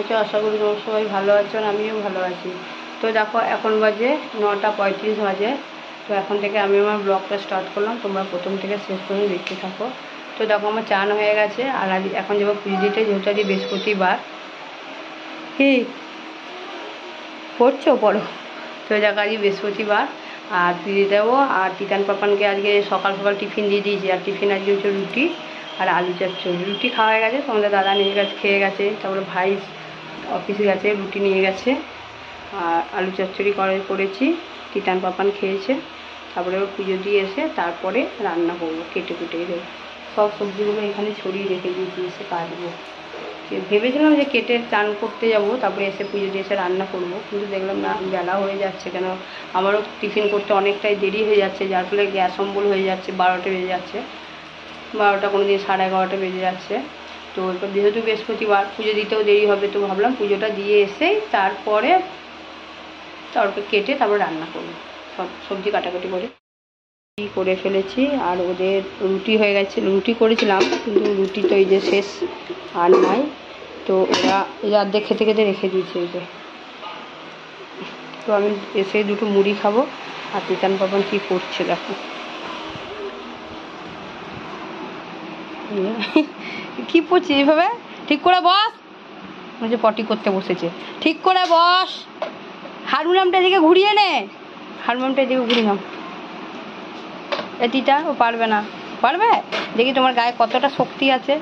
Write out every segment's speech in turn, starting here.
আছো? আশা করি তোমরা সবাই ভালো আছো, আর আমিও ভালো আছি। তো দেখো এখন বাজে 9:35 বাজে। তো এখন থেকে আমি আমার ব্লগটা স্টার্ট করলাম, তোমরা প্রথম থেকে শেষ পর্যন্ত দেখতে থাকো। তো দেখো আমার চান হয়ে গেছে, আর আজ এখন যাবো পুজো দিতে, যেহেতু আজ বৃহস্পতিবার। কি পড়ছো? পড়ো। তো দেখো আজ বৃহস্পতিবার, আর পুজো দেবো। আর তিতান পাপানকে আজকে সকাল সকাল টিফিন দিয়ে দিয়েছি, আর টিফিন আজকে হচ্ছে রুটি আর আলু চচ্চড়ি। রুটি খাওয়া হয়ে গেছে, তোমাদের দাদা নিয়ে গেছে, খেয়ে গেছে। তারপরে ভাই অফিসে গেছে, রুটি নিয়ে গেছে। আর আলু চচ্চড়ি করেছি, তিতান পাপান খেয়েছে। তারপরে পুজো দিয়ে এসে তারপরে রান্না করবো, কেটে কুটে দেবো। সব সবজিগুলো এখানে ছড়িয়ে রেখে দিয়েছি, এসে কাটবো। ভেবেছিলাম যে কেটে চান করতে যাব, তারপরে এসে পুজো দিয়ে এসে রান্না করবো, কিন্তু দেখলাম না, বেলা হয়ে যাচ্ছে। কেন আমারও টিফিন করতে অনেকটাই দেরি হয়ে যাচ্ছে, যার ফলে গ্যাস অম্বল হয়ে যাচ্ছে। 12টা বেজে যাচ্ছে, 12টা কোনো দিন 11:30 বেজে যাচ্ছে। তো এরপর যেহেতু বৃহস্পতিবার, পুজো দিতেও দেরি হবে, তো ভাবলাম পুজোটা দিয়ে এসেই তারপরে কেটে তারপর রান্না করবো, সব সবজি কাটাকাটি করে ফেলেছি। আর ওদের রুটি হয়ে গেছে, রুটি করেছিলাম, কিন্তু রুটি তো এই যে শেষ, আর নাই। তো ওরা এই অর্ধেক খেতে খেতে রেখে দিয়েছে এই যে। তো আমি এসে দুটো মুড়ি খাবো। আর তিতান পাপান কী করছে দেখো, কি পড়ছি এইভাবে? ঠিক করে বস, যে পটি করতে বসেছে। ঠিক করে বস। হারমোনিয়ামটা এদিকে ঘুরিয়ে নে, হারমোনিয়ামটা এদিকে ঘুরিয়ে নাও। তিতা ও পারবে না। পারবে? দেখি তোমার গায়ে কতটা শক্তি আছে।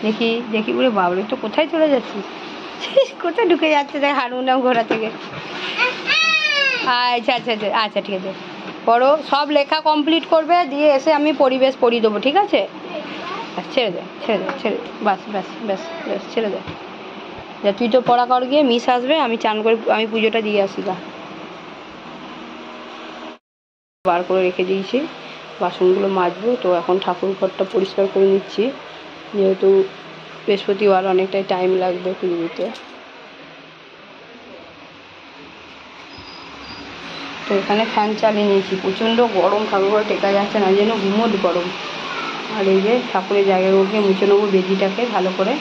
দেখি দেখি, উড়ে বাবরে, তো কোথায় চলে যাচ্ছিস? কোথায় ঢুকে যাচ্ছে দেখ হারমোনিয়াম ঘোরা থেকে। আচ্ছা আচ্ছা আচ্ছা আচ্ছা, ঠিক আছে, পড়ো। সব লেখা কমপ্লিট করবে, দিয়ে এসে আমি পরিবেশ পড়িয়ে দেবো, ঠিক আছে? ছেড়ে দে ছেড়ে দে ছেড়ে দে, বাস ব্যাস ব্যাস ব্যাস, ছেড়ে দে। যা, তুই তো পড়া কর গিয়ে, মিস আসবে, আমি চান করে আমি পুজোটা দিয়ে আসি। গা বার করে রেখে দিয়েছি, বাসনগুলো মাজবো। তো এখন ঠাকুর ঘরটা পরিষ্কার করে নিচ্ছি, যেহেতু বৃহস্পতিবার অনেকটাই টাইম লাগবে পুজো দিতে। তো এখানে ফ্যান চালিয়ে নিয়েছি, প্রচণ্ড গরম, ঠাকুর ঘরে টেকা যাচ্ছে না, যেন গুমোট গরম। আর এই যে ঠাকুরের জায়গাগুলোকে মুছে নেবো, বেদিটাকে ভালো করে।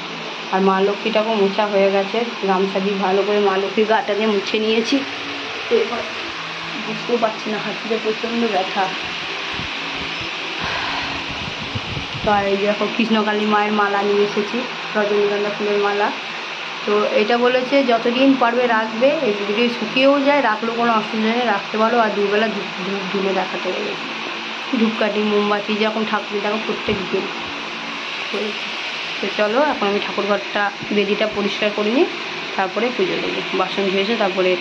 আর মা লক্ষ্মীটাকেও মোছা হয়ে গেছে, গামছা দিয়ে ভালো করে মা লক্ষ্মীর গাটা দিয়ে মুছে নিয়েছি। তো এবার বুঝতেও পারছি না, হাঁটুতে প্রচণ্ড ব্যথা। তো আর এই যে দেখো কৃষ্ণকালী মায়ের মালা নিয়ে এসেছি, রজনীগন্ধা ফুলের মালা। তো এটা বলেছে যতদিন পারবে রাখবে, যদি শুকিয়েও যায় রাখলেও কোনো অসুবিধা নেই, রাখতে পারো। আর দুবেলা ধূপ ধুলে দেখাতে হবে, ধূপকাঠি মোমবাতি যখন ঠাকুরের দেখো প্রত্যেক দিন। তো চলো এখন আমি ঠাকুর ঘরটা, বেদিটা পরিষ্কার করে নিই, তারপরে পুজো দেবো। বাসন ধুয়েছে তারপরে।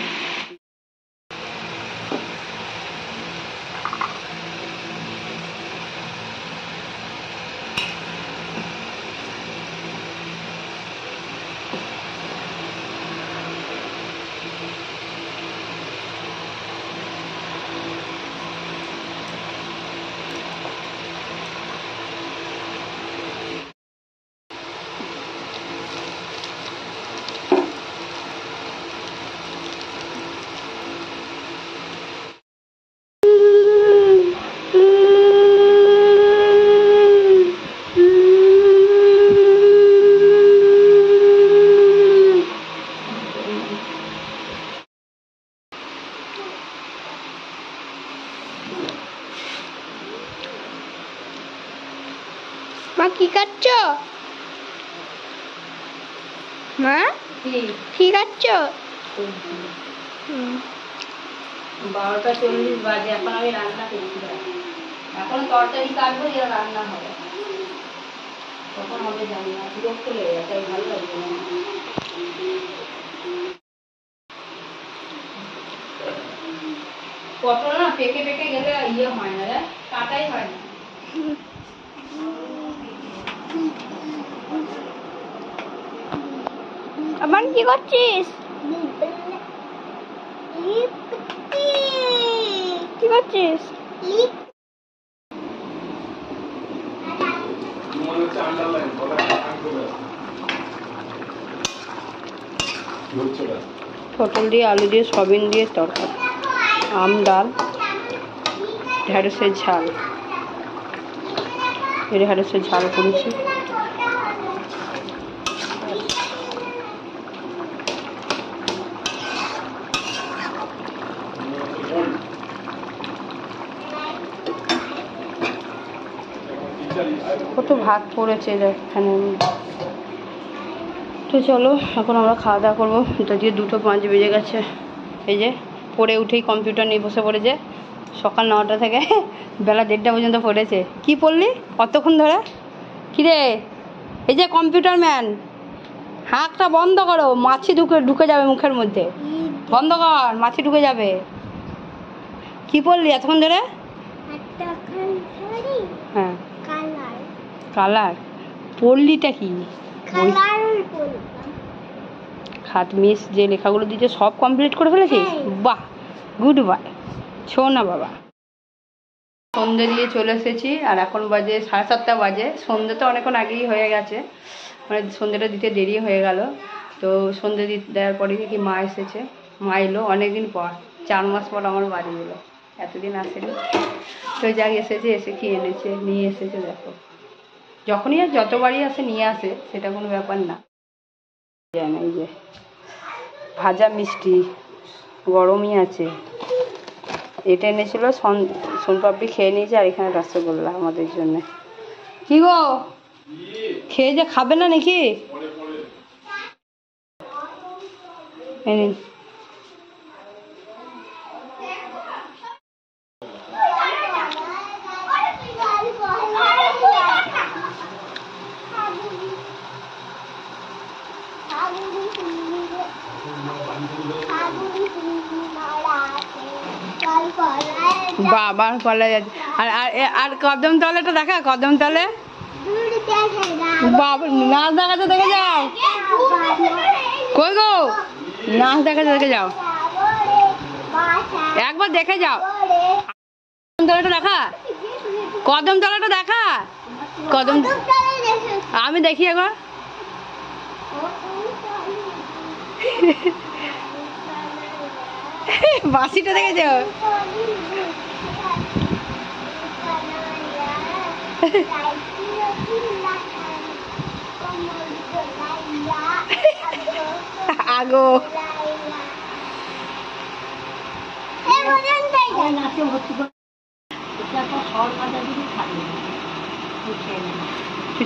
মা কি খাচ্ছো? মা কি খাচ্ছো? 12:40 বাজে, এখন আমি রান্না করছি। এখন তরকারি কাটবো, দিয়ে রান্না হবে। কখন হবে জানি না, বিরক্ত লেগে যাচ্ছে, ভালো লাগবে না। পটল না পেকে পেকে গেলে ইয়ে হয় না রে, কাটাই হয় না। আবার কি করছিস? কি করছিস? পটল দিয়ে আলু দিয়ে সয়াবিন দিয়ে তরকারি, আম ডাল, ঢেঁড়সের ঝাল। ঢেঁড়সের ঝাল করেছি। ভাত পড়েছে এখানে। তো চলো এখন আমরা খাওয়া দাওয়া করবো। তো দিয়ে 2:05 বেজে গেছে। এই যে পড়ে উঠেই কম্পিউটার নিয়ে বসে পড়েছে, সকাল 9টা থেকে বেলা 1:30 পর্যন্ত পড়েছে। কি পড়লি কতক্ষণ ধরে? কিরে এই যে কম্পিউটার ম্যান, হাঁকটা বন্ধ করো, মাছি ঢুকে যাবে মুখের মধ্যে। বন্ধ কর, মাছি ঢুকে যাবে। কি পড়লি এতক্ষণ ধরে? হ্যাঁ কালার পড়লিটা কি? খাত মিস যে লেখাগুলো দিয়েছে সব কমপ্লিট করে ফেলেছিস? বাহ, গুড বাই, ছো না বাবা। সন্ধ্যে দিয়ে চলে এসেছি আর এখন বাজে 7:30 বাজে। সন্ধ্যে তো অনেকক্ষণ আগেই হয়ে গেছে, মানে সন্ধ্যেটা দিতে দেরি হয়ে গেল। তো সন্ধ্যে দেওয়ার পরে কি মা এসেছে। মা এলো অনেকদিন পর, 4 মাস পর আমার বাড়ি এলো, এতদিন আসেনি। তো যাক এসেছে, এসে কি এনেছে নিয়ে এসেছে দেখো। যখনই আর যতবারই আসে নিয়ে আসে, সেটা কোনো ব্যাপার না। এই যে ভাজা মিষ্টি গরমই আছে, এটা এনেছিল। সোনপাপড়ি খেয়ে নিয়েছে, আর এখানে রসগোল্লা আমাদের জন্য। কি গো খেয়ে যে খাবে না নাকি? বাবার কলা যাচ্ছে। আর আর কদম তলাটা দেখা, কদম তলে বাবা নাচ দেখাতে দেখে যাও। কই গো নাচ দেখাতে দেখে যাও, একবার দেখে যাও। কদম তলাটা দেখা, কদম তলাটা দেখা, কদম আমি দেখি একবার। বাসিটা দেখেছ? আগো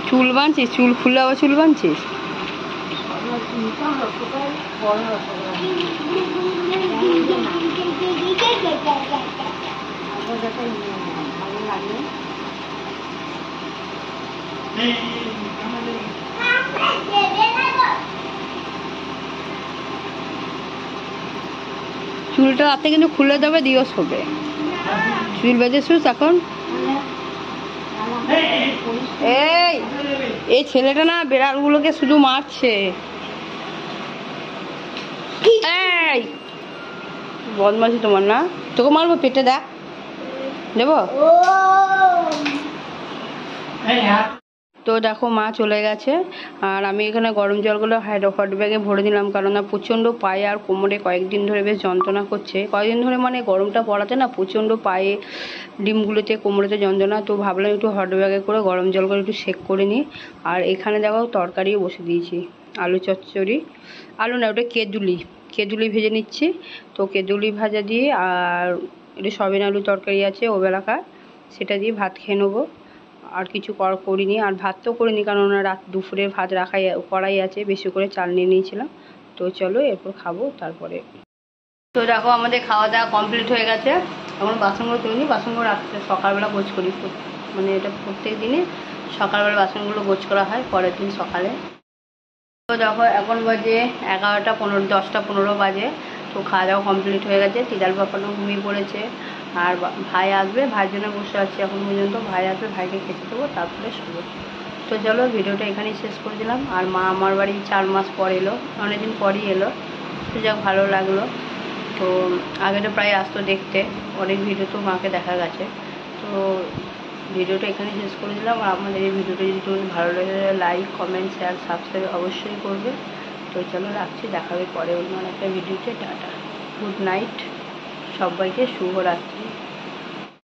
চুল বাঁধছিস? চুল খুলে আবার চুল বাঁধছিস? চুলটা রাতে কিন্তু খুলে দেবে, দিও শোবে। চুল বেঁধে শুস এখন। এই ছেলেটা না বিড়ালগুলোকে শুধু মারছে। এই বদমাশি তোমার না, তোকে মারবো, পেটে দেখ দেবো। তো দেখো মা চলে গেছে, আর আমি এখানে গরম জলগুলো হট ব্যাগে ভরে দিলাম, কারণ না প্রচণ্ড পায়ে আর কোমরে কয়েকদিন ধরে বেশ যন্ত্রণা করছে। কয়েকদিন ধরে মানে গরমটা পড়াতে না প্রচণ্ড পায়ে ডিমগুলোতে কোমরেতে যন্ত্রণা। তো ভাবলাম একটু হট ব্যাগে করে গরম জল করে একটু সেক করে নিই। আর এখানে দেখো তরকারিও বসে দিয়েছি, আলু চচ্চড়ি, আলু না ওটা কেঁদুলি ভেজে নিচ্ছি। তো কেঁদুলি ভাজা দিয়ে আর একটু সয়াবিন আলু তরকারি আছে ওবেলাকার, সেটা দিয়ে ভাত খেয়ে নেবো। আর কিছু করিনি, আর ভাত তো করিনি, কারণ দুপুরের ভাত রাখাই করাই আছে, বেশি করে চাল নিয়ে নিয়েছিলাম। তো চলো এরপর খাবো তারপরে। তো দেখো আমাদের খাওয়া দাওয়া কমপ্লিট হয়ে গেছে। এখন বাসনগুলো তুলিনি, বাসনগুলো রাত্রে সকালবেলা গোছ করি, মানে এটা প্রত্যেক দিনে সকালবেলা বাসনগুলো গোছ করা হয়, পরের দিন সকালে। তো দেখো এখন বাজে 11টা 15, 10টা 15 বাজে। তো খাওয়া দাওয়া কমপ্লিট হয়ে গেছে। তিদাল পাপানো ঘুমিয়ে পড়েছে, আর ভাই আসবে, ভাইয়ের জন্য বসে আছি এখন পর্যন্ত। ভাই আসবে, ভাইকে খেতে দেবো, তারপরে শুবো। তো চলো ভিডিওটা এখানেই শেষ করে দিলাম। আর মা আমার বাড়ি 4 মাস পর এলো, অনেকদিন পরই এলো। তো যাক ভালো লাগলো। তো আগে তো প্রায় আসতো দেখতে, অনেক ভিডিও তো মাকে দেখা গেছে। তো ভিডিওটা এখানেই শেষ করে দিলাম। আর আমাদের এই ভিডিওটা যদি তোমাদের ভালো লাগে, লাইক কমেন্ট শেয়ার সাবস্ক্রাইব অবশ্যই করবে। তো চলো রাখছি, দেখা হবে পরে অন্য একটা ভিডিওতে। টাটা, গুড নাইট, সবাইকে শুভরাত্রি।